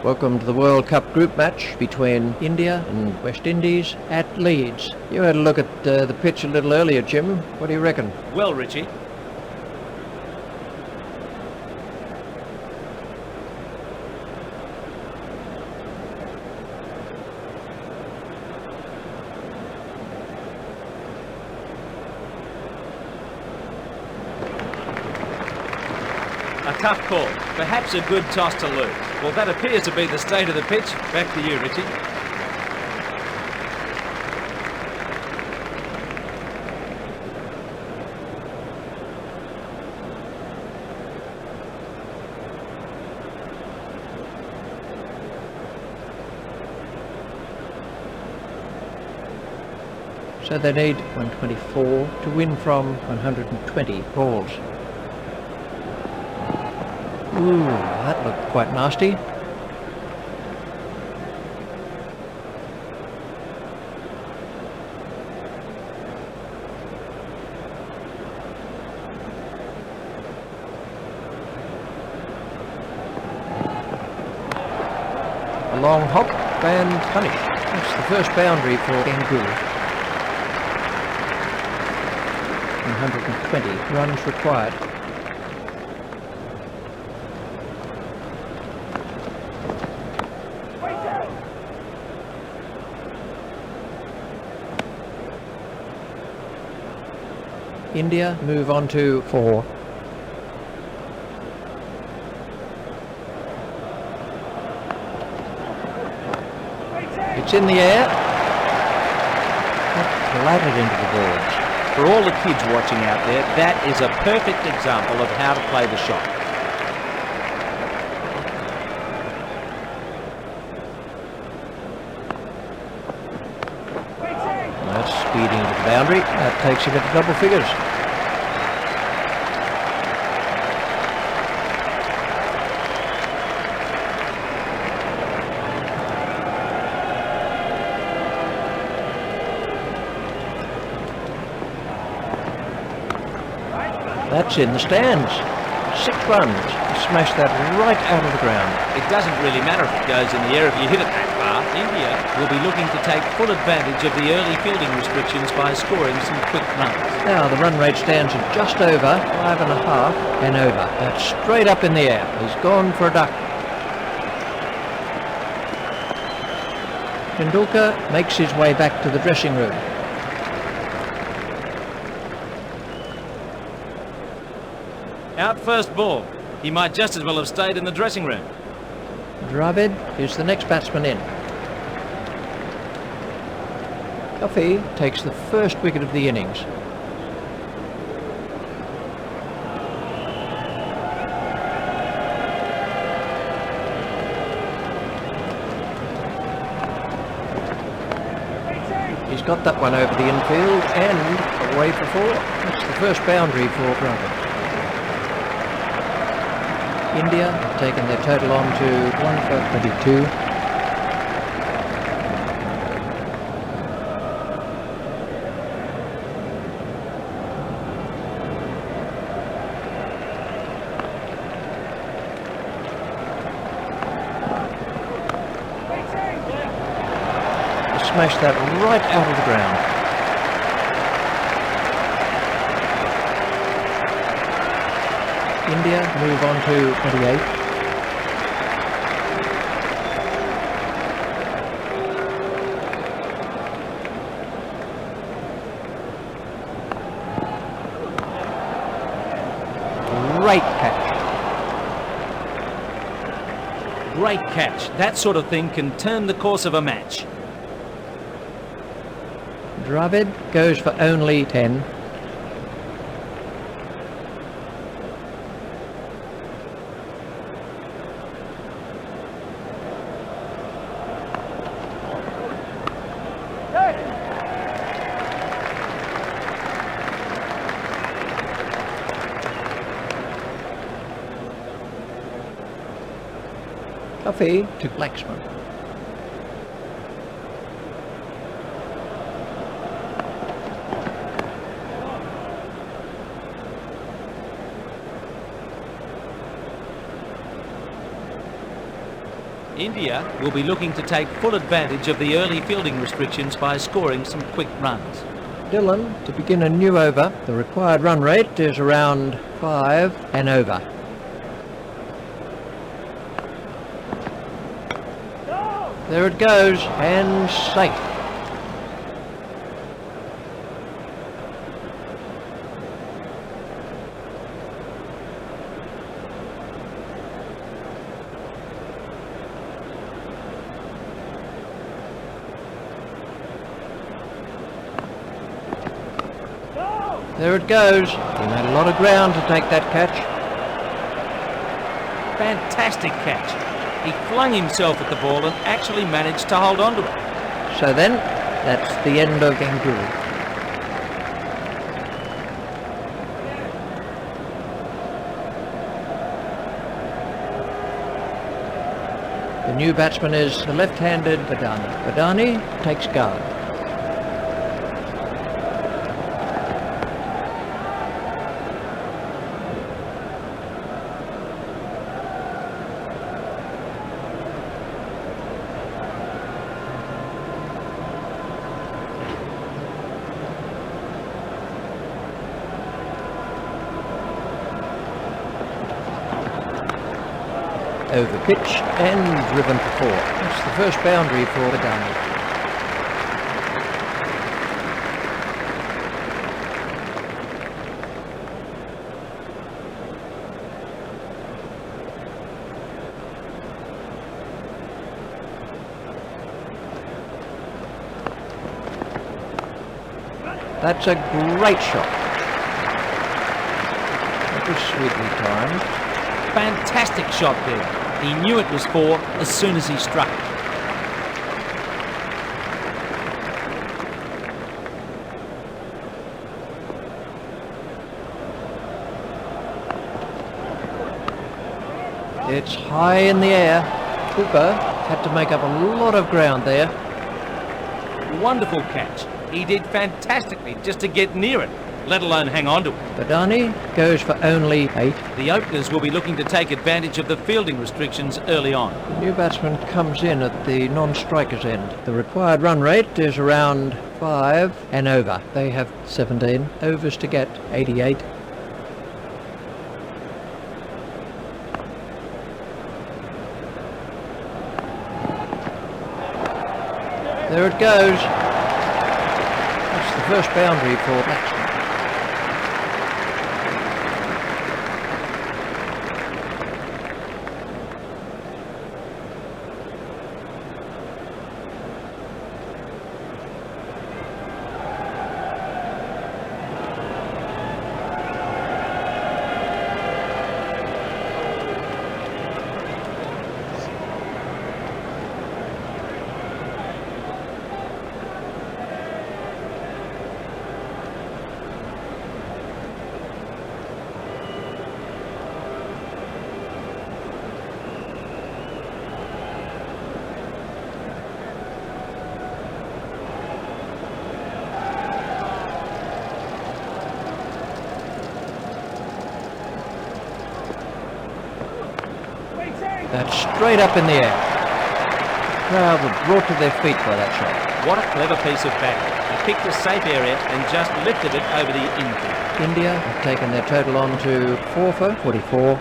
Welcome to the World Cup group match between India and West Indies at Leeds. You had a look at the pitch a little earlier, Jim. What do you reckon? Well, Richie, a tough call. Perhaps a good toss to lose. Well, that appears to be the state of the pitch. Back to you, Richie. So they need 124 to win from 120 balls. Ooh, that looked quite nasty. A long hop and punish. That's the first boundary for Ganguly. 120 runs required. India move on to 4. It's in the air. That clattered into the balls. For all the kids watching out there, that is a perfect example of how to play the shot. That's speeding into the boundary. That takes him into double figures. That's in the stands. 6 runs. Smash that right out of the ground. It doesn't really matter if it goes in the air if you hit it that far. India will be looking to take full advantage of the early fielding restrictions by scoring some quick runs. Now the run rate stands at just over 5.5 and over. That's straight up in the air. He's gone for a duck. Tendulkar makes his way back to the dressing room. Out first ball. He might just as well have stayed in the dressing room. Dravid is the next batsman in. Coffey takes the first wicket of the innings. He's got that one over the infield and away for 4. That's the first boundary for Dravid. India have taken their total on to 1 for 22. Smash that right out of the ground. India move on to 28. Great catch. Great catch. That sort of thing can turn the course of a match. Dravid goes for only 10. Coffey to Laxman. India will be looking to take full advantage of the early fielding restrictions by scoring some quick runs. Dillon to begin a new over. The required run rate is around 5 and over. There it goes, and safe. There it goes. He made a lot of ground to take that catch. Fantastic catch. He flung himself at the ball and actually managed to hold on to it. So then, that's the end of Ganguly. The new batsman is the left-handed Badani. Badani takes guard. Over pitch and driven for 4. That's the first boundary for Badani. That's a great shot. That was sweetly timed. Fantastic shot there. He knew it was 4 as soon as he struck it. It's high in the air. Cooper had to make up a lot of ground there. Wonderful catch. He did fantastically just to get near it, let alone hang on to it. Badani goes for only 8. The openers will be looking to take advantage of the fielding restrictions early on. The new batsman comes in at the non-striker's end. The required run rate is around 5 and over. They have 17 overs to get 88. There it goes. That's the first boundary for batsman. That's straight up in the air. The crowd were brought to their feet by that shot. What a clever piece of batting. He picked a safe area and just lifted it over the infield. India have taken their total on to 4 for 44.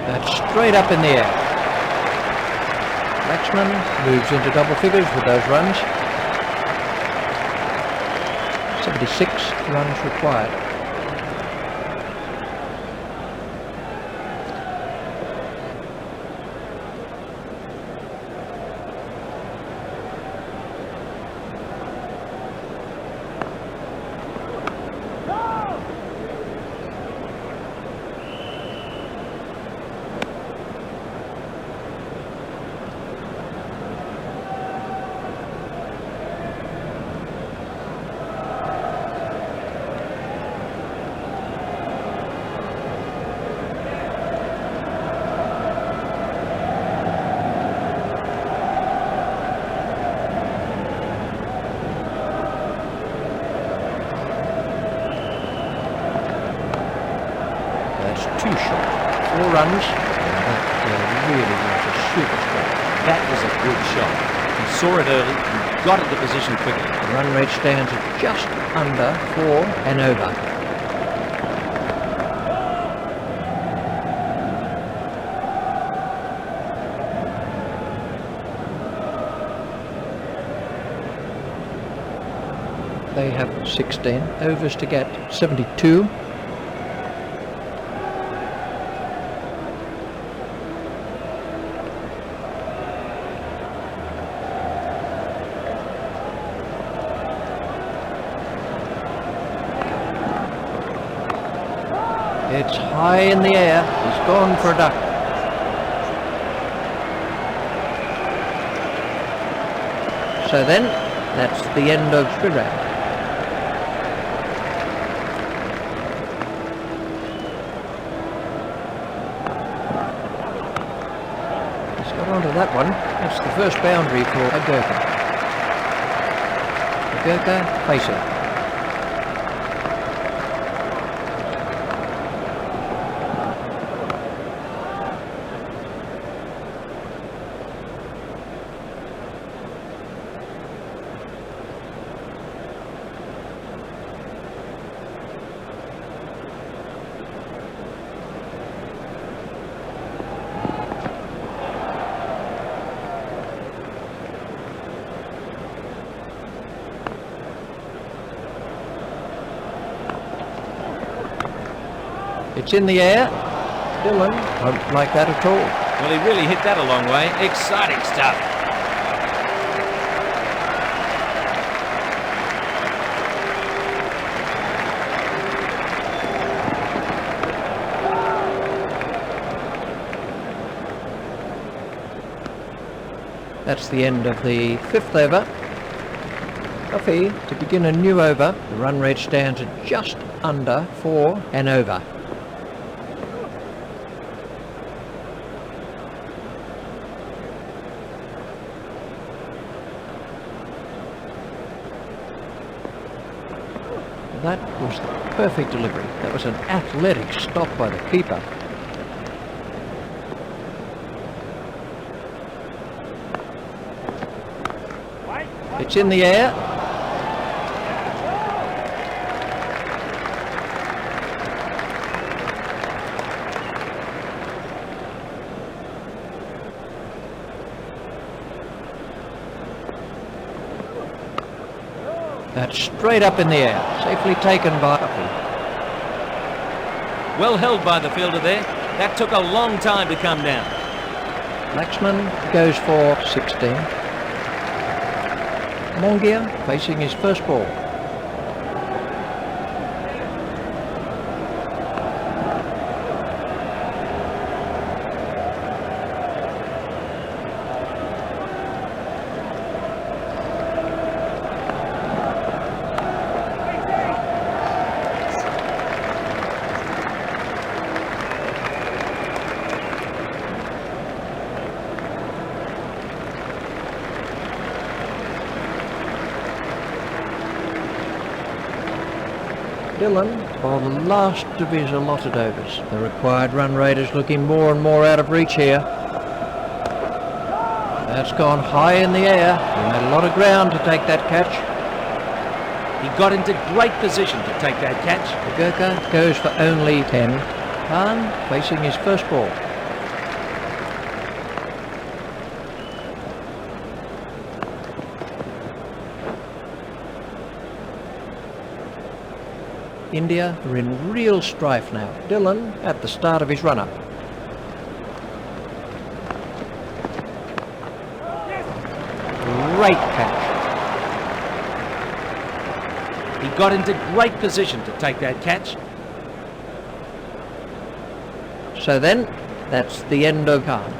That's straight up in the air. Laxman moves into double figures with those runs. 76 runs required. runs. That really was a super strike. That was a good shot. He saw it early and got into position quickly. The run rate stands at just under 4 and over. They have 16 overs to get 72. It's high in the air. He's gone for a duck. So then, that's the end of the round. He's got onto that one. That's the first boundary for Gurkha. Gurkha facing. It's in the air. Dylan won't like that at all. Well, he really hit that a long way. Exciting stuff. That's the end of the 5th over. Duffy to begin a new over. The run rate stands at just under 4 and over. That was the perfect delivery. That was an athletic stop by the keeper. It's in the air. That's straight up in the air. Safely taken by Duffy. Well held by the fielder there. That took a long time to come down. Laxman goes for 16. Mongia facing his first ball. Dylan for the last of his allotted overs. The required run rate is looking more and more out of reach here. That's gone high in the air. He had a lot of ground to take that catch. He got into great position to take that catch. Gurkha goes for only 10. Khan facing his first ball. India are in real strife now. Dylan at the start of his run-up. Great catch. He got into great position to take that catch. So then, that's the end of Khan.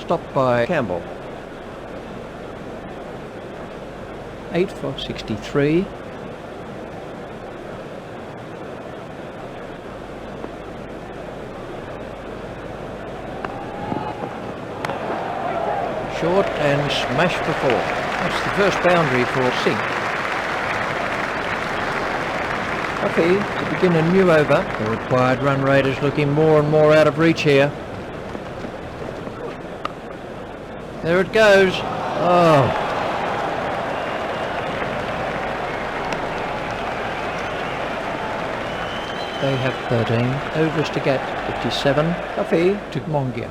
stopped by Campbell. 8 for 63. Short and smash for 4. That's the first boundary for Singh. Duffy to begin a new over. The required run rate is looking more and more out of reach here. There it goes. Oh. They have 13 overs to get. 57. Duffy to Mongia.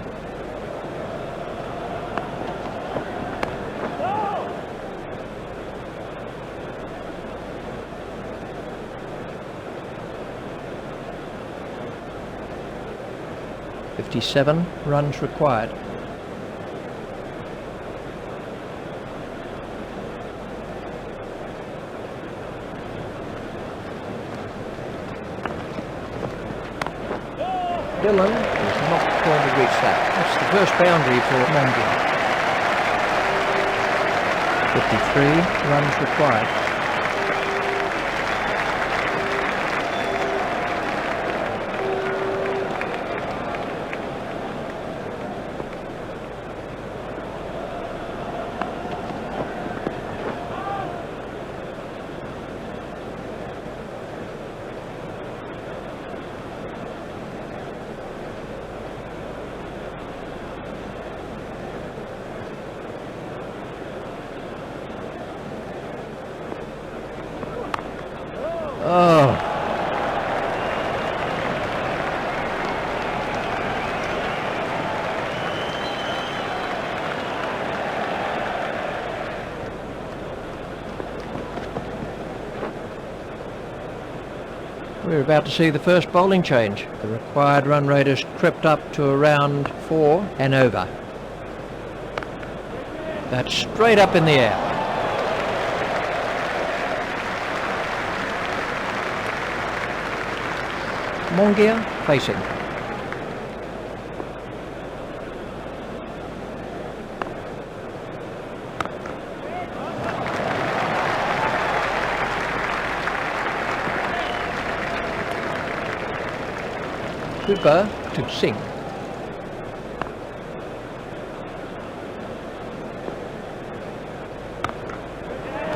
.57 runs required. Dillon is not going to reach that. That's the first boundary for Mongia. 53 runs required. Oh. We're about to see the first bowling change. The required run rate has crept up to around 4 and over. That's straight up in the air. Mongia facing. Cooper to Singh.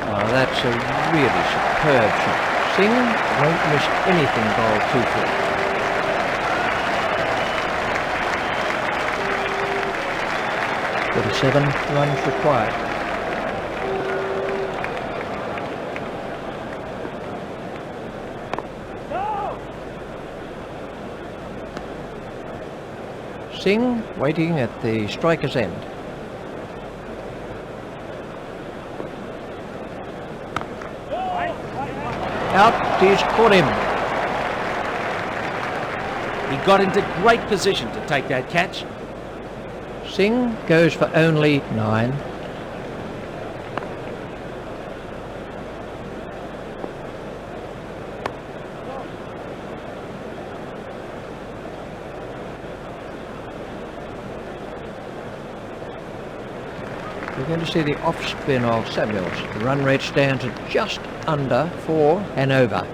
Oh, that's a really superb shot. Singh won't miss anything bowled 2-4. .47 runs required. Singh waiting at the striker's end. Out, he's caught him. He got into great position to take that catch. Singh goes for only 9. We're going to see the off spin of Samuels. The run rate stands at just under 4 and over.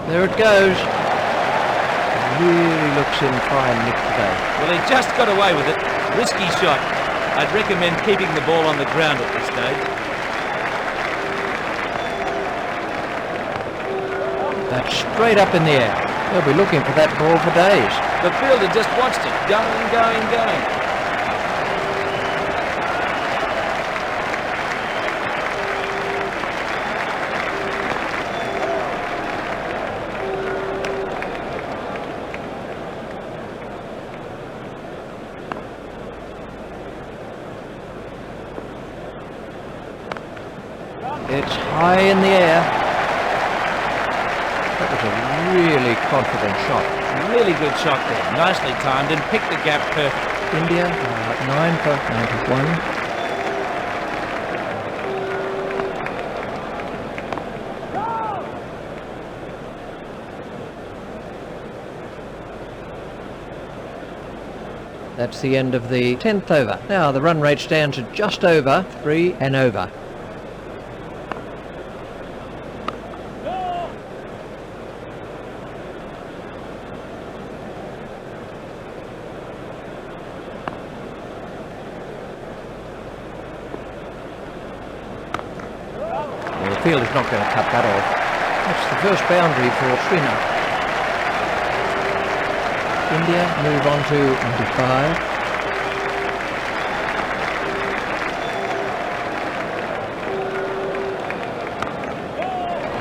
There it goes. It really looks in fine nick today. Well, he just got away with it. Risky shot. I'd recommend keeping the ball on the ground at this stage. That's straight up in the air. They'll be looking for that ball for days. The fielder just watched it. Going, going, going. It's high in the air. That was a really confident shot. Really good shot there. Nicely timed and picked the gap perfect. India 9 for 91. That's the end of the 10th over. Now the run rate stands at just over 3 and over. The field is not going to cut that off. That's the first boundary for Srinath. India move on to 95.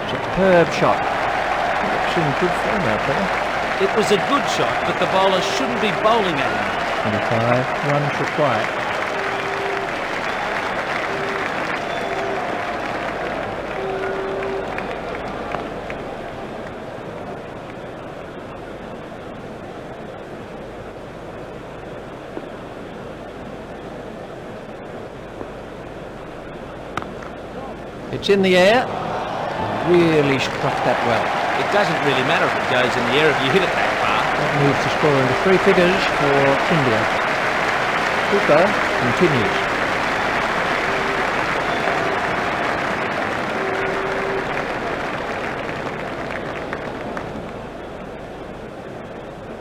Superb shot. Looks in good form out there. It was a good shot, but the bowler shouldn't be bowling at him. 25 runs required. It's in the air. Really struck that well. It doesn't really matter if it goes in the air if you hit it that far. That moves the score into 3 figures for India. Cooper continues.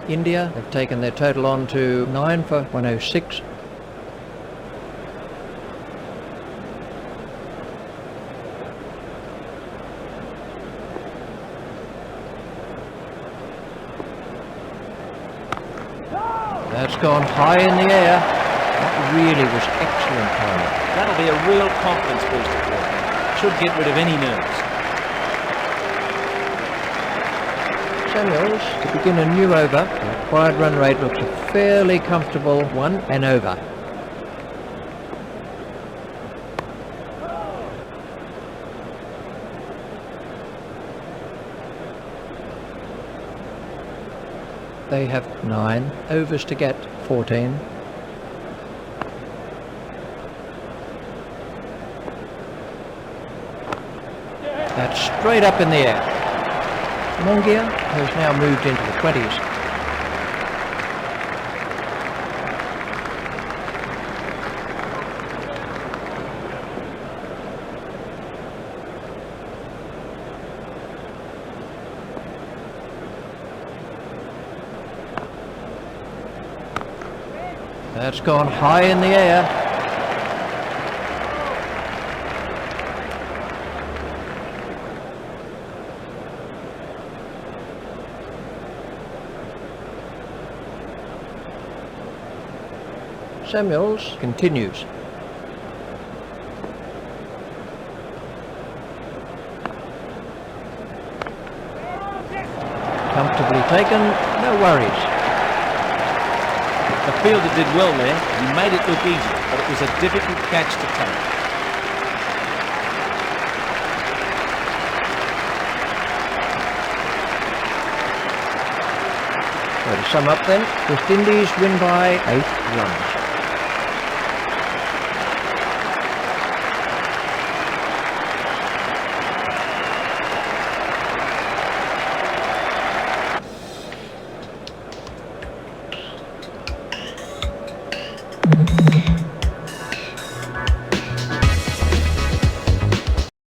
India have taken their total on to 9 for 106. That's gone high in the air. That really was excellent timing. That'll be a real confidence booster for him. Should get rid of any nerves. Samuels to begin a new over. The required run rate looks a fairly comfortable 1 and over. They have 9 overs to get 14. That's straight up in the air. Mongia has now moved into the 20s. That's gone high in the air. Samuels continues. Comfortably taken, no worries. The fielder did well there. He made it look easy, but it was a difficult catch to take. So to sum up then, West Indies win by 8 runs.